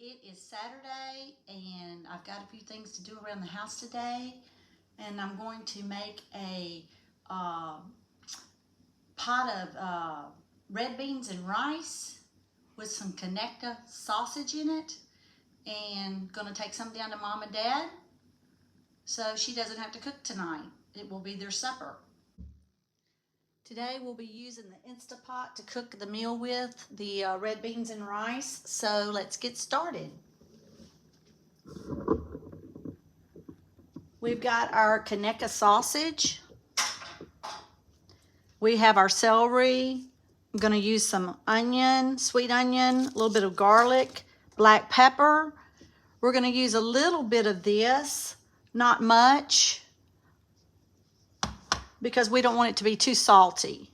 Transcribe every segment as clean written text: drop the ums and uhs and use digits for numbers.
It is Saturday and I've got a few things to do around the house today, and I'm going to make a pot of red beans and rice with some Conecuh sausage in it, and going to take some down to Mom and Dad so she doesn't have to cook tonight. It will be their supper. Today we'll be using the Instapot to cook the meal with, the red beans and rice. So let's get started. We've got our Conecuh sausage. We have our celery. I'm going to use some onion, sweet onion, a little bit of garlic, black pepper. We're going to use a little bit of this, not much, because we don't want it to be too salty.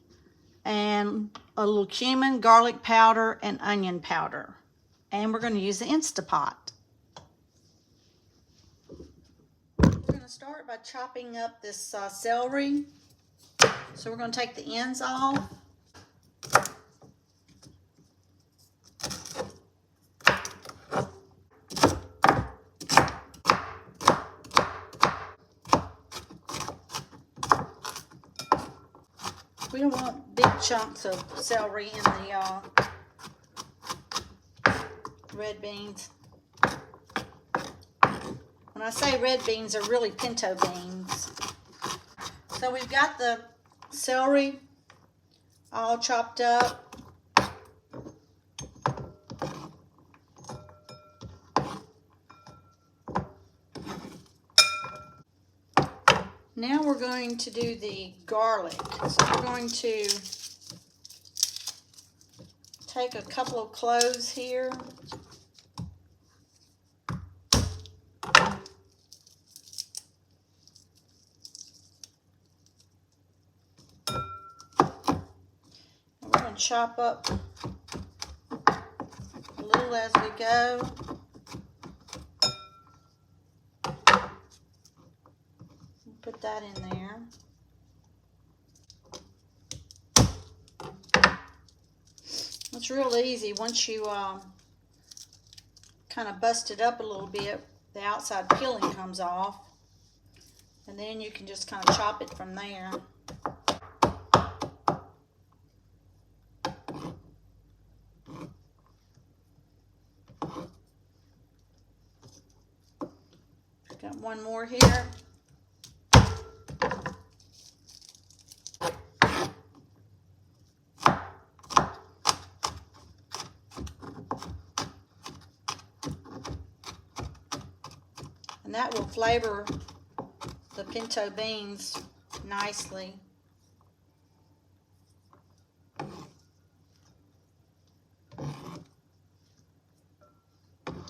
And a little cumin, garlic powder, and onion powder. And we're going to use the Instapot. We're going to start by chopping up this celery. So we're going to take the ends off. We don't want big chunks of celery in the red beans. When I say red beans, they're really pinto beans. So we've got the celery all chopped up. Now we're going to do the garlic. So we're going to take a couple of cloves here. And we're going to chop up a little as we go. Put that in there. It's real easy once you kind of bust it up a little bit. The outside peeling comes off, and then you can just kind of chop it from there. Got one more here. And that will flavor the pinto beans nicely.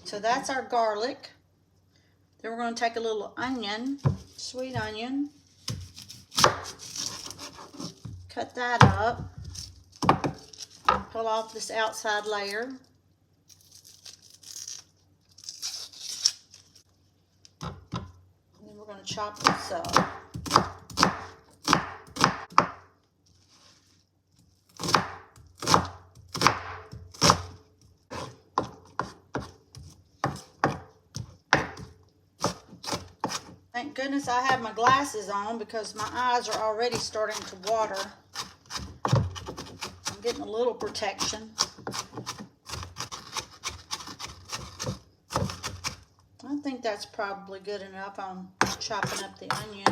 So that's our garlic. Then we're going to take a little onion, sweet onion, cut that up, pull off this outside layer. We're going to chop this up. Thank goodness I have my glasses on because my eyes are already starting to water. I'm getting a little protection. I think that's probably good enough on chopping up the onion.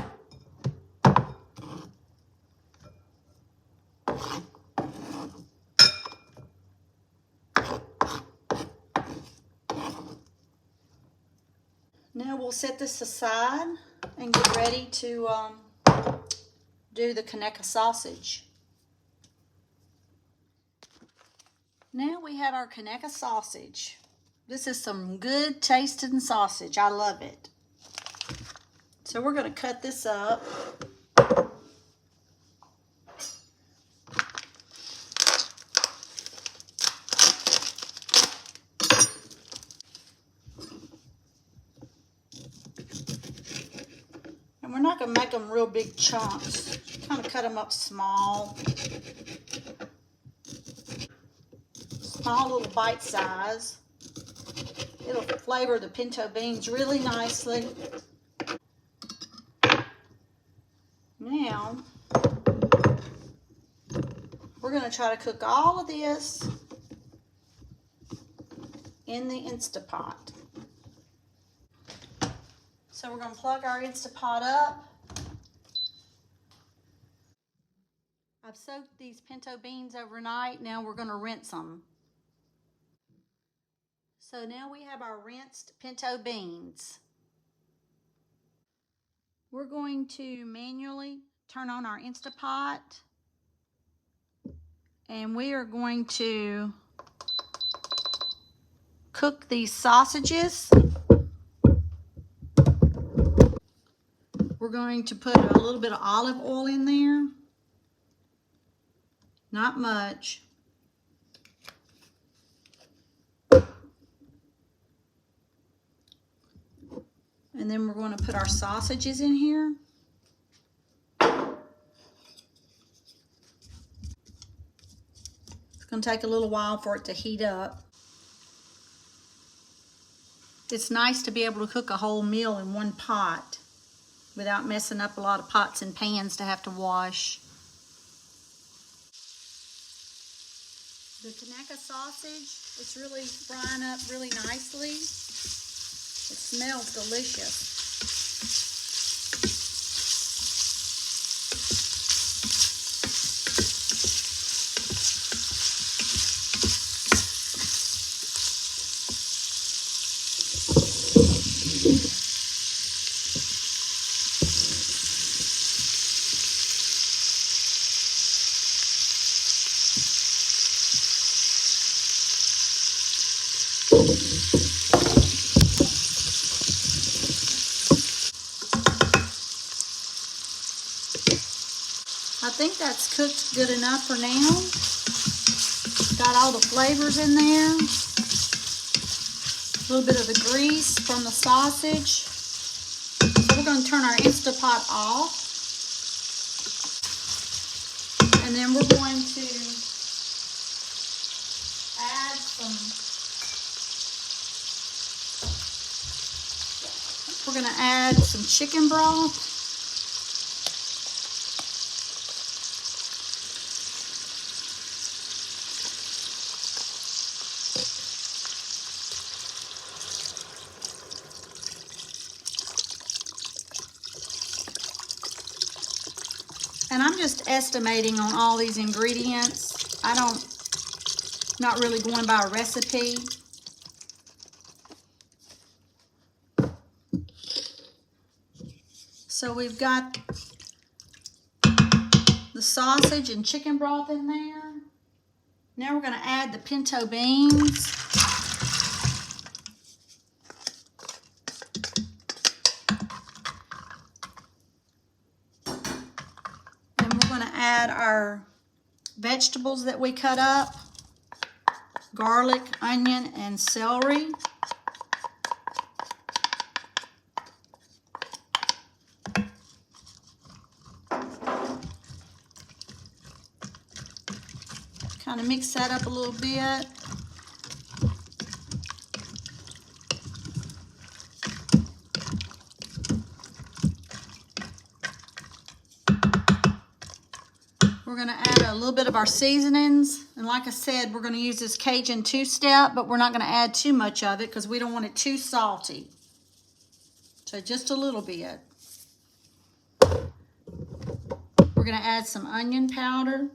Now we'll set this aside and get ready to do the Conecuh sausage. Now we have our Conecuh sausage. This is some good tasting sausage. I love it. So we're going to cut this up. And we're not going to make them real big chunks. Kind of cut them up small. Small little bite size. It'll flavor the pinto beans really nicely. Now, we're going to try to cook all of this in the Instapot. So we're going to plug our Instapot up. I've soaked these pinto beans overnight. Now we're going to rinse them. So now we have our rinsed pinto beans. We're going to manually turn on our Instapot, and we are going to cook these sausages. We're going to put a little bit of olive oil in there. Not much. And then we're going to put our sausages in here. It's going to take a little while for it to heat up. It's nice to be able to cook a whole meal in one pot without messing up a lot of pots and pans to have to wash. The Conecuh sausage, it's really frying up really nicely. It smells delicious. I think that's cooked good enough for now. Got all the flavors in there. A little bit of the grease from the sausage. So we're going to turn our Instapot off. And then we're going to add some chicken broth. And I'm just estimating on all these ingredients. Not really going by a recipe. So we've got the sausage and chicken broth in there. Now we're going to add the pinto beans. And we're going to add our vegetables that we cut up. Garlic, onion, and celery. Kind of mix that up a little bit. We're going to add a little bit of our seasonings. And like I said, we're going to use this Cajun two-step, but we're not going to add too much of it because we don't want it too salty. So just a little bit. We're going to add some onion powder.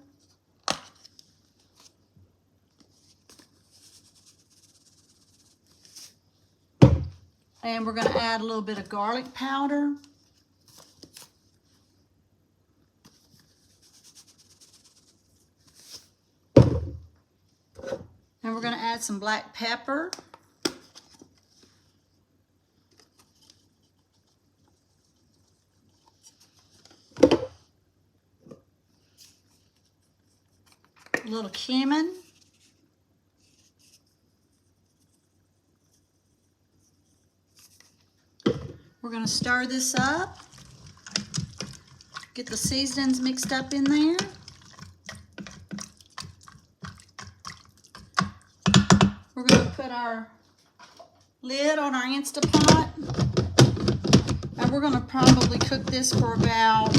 And we're going to add a little bit of garlic powder. And we're going to add some black pepper. A little cumin. We're going to stir this up. Get the seasonings mixed up in there. We're going to put our lid on our Instant Pot. And we're going to probably cook this for about,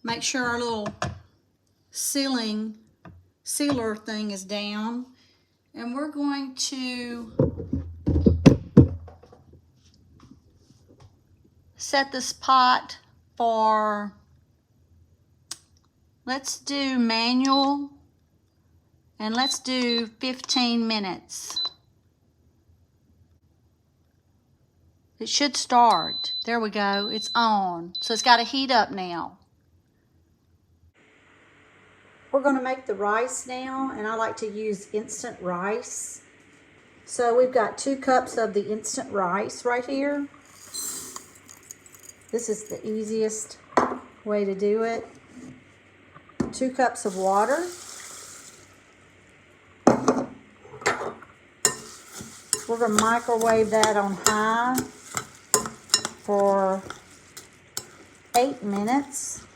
make sure our little sealer thing is down. And we're going to set this pot for, let's do manual, and let's do 15 minutes. It should start. There we go, it's on. So it's got to heat up now. We're gonna make the rice now, and I like to use instant rice. So we've got 2 cups of the instant rice right here. This is the easiest way to do it. 2 cups of water. We're going to microwave that on high for 8 minutes.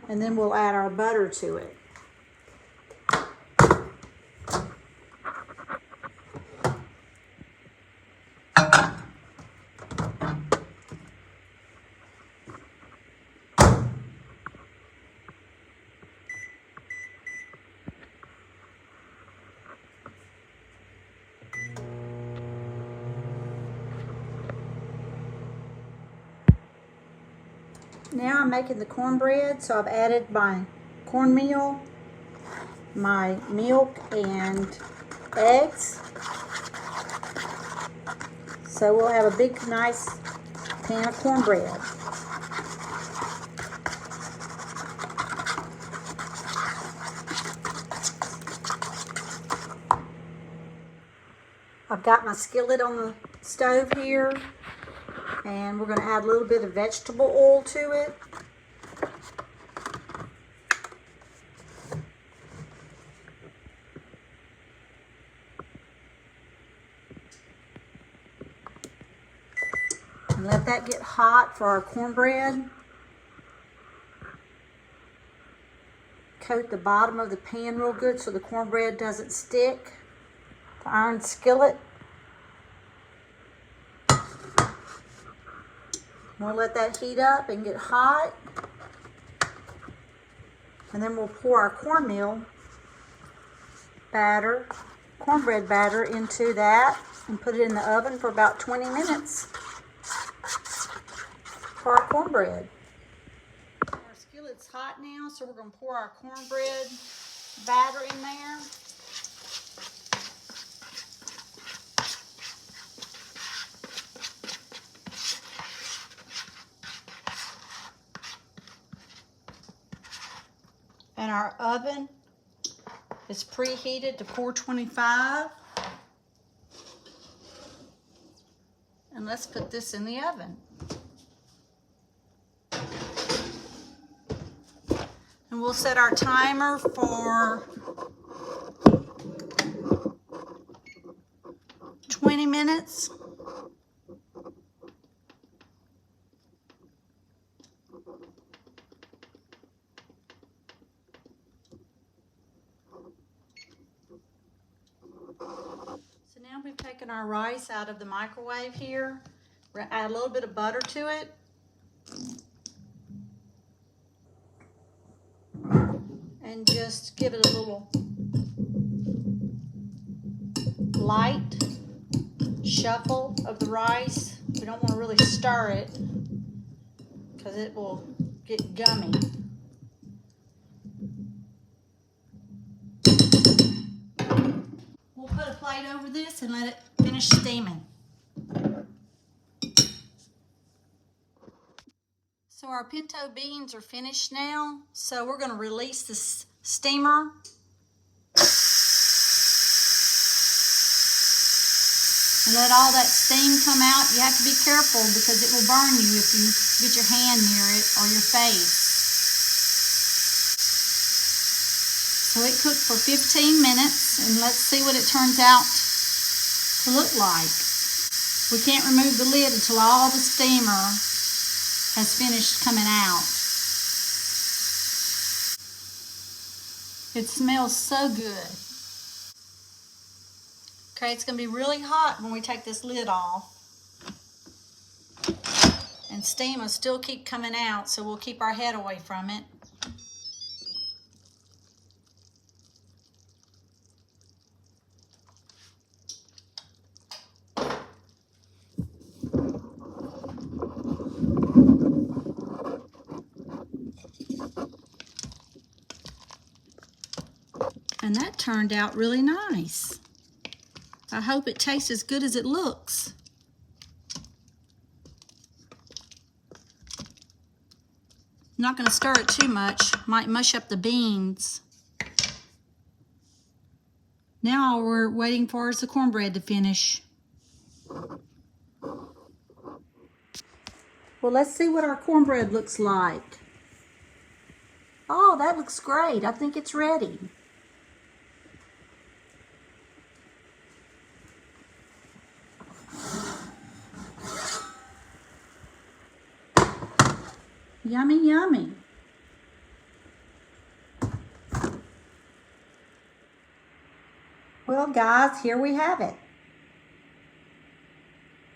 And then we'll add our butter to it. Now I'm making the cornbread, so I've added my cornmeal, my milk, and eggs. So we'll have a big, nice pan of cornbread. I've got my skillet on the stove here, and we're going to add a little bit of vegetable oil to it. And let that get hot for our cornbread. Coat the bottom of the pan real good so the cornbread doesn't stick. The iron skillet. We'll let that heat up and get hot. And then we'll pour our cornmeal batter, cornbread batter into that and put it in the oven for about 20 minutes for our cornbread. Our skillet's hot now, so we're going to pour our cornbread batter in there. And our oven is preheated to 425. And let's put this in the oven. And we'll set our timer for 20 minutes. So now we've taken our rice out of the microwave here. We're gonna add a little bit of butter to it. And just give it a little light shuffle of the rice. We don't want to really stir it because it will get gummy. We'll put a plate over this and let it finish steaming. So our pinto beans are finished now. So we're going to release this steamer. And let all that steam come out. You have to be careful because it will burn you if you get your hand near it or your face. So it cooked for 15 minutes, and let's see what it turns out to look like. We can't remove the lid until all the steamer has finished coming out. It smells so good. Okay, it's going to be really hot when we take this lid off. And steam will still keep coming out, so we'll keep our head away from it. And that turned out really nice. I hope it tastes as good as it looks. I'm not going to stir it too much, might mush up the beans. Now all we're waiting for is the cornbread to finish. Well, let's see what our cornbread looks like. Oh, that looks great. I think it's ready. Yummy, yummy. Well, guys, here we have it.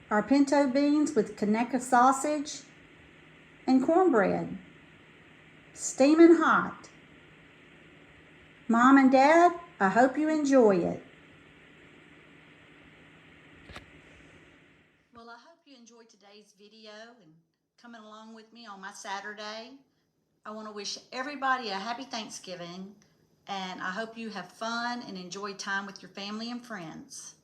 Our pinto beans with Conecuh sausage and cornbread. Steaming hot. Mom and Dad, I hope you enjoy it. Well, I hope you enjoyed today's video and coming along with me on my Saturday. I want to wish everybody a happy Thanksgiving, and I hope you have fun and enjoy time with your family and friends.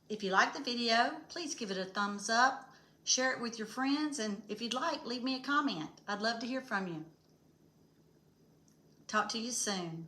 If you like the video, please give it a thumbs up, share it with your friends, and if you'd like, leave me a comment. I'd love to hear from you. Talk to you soon.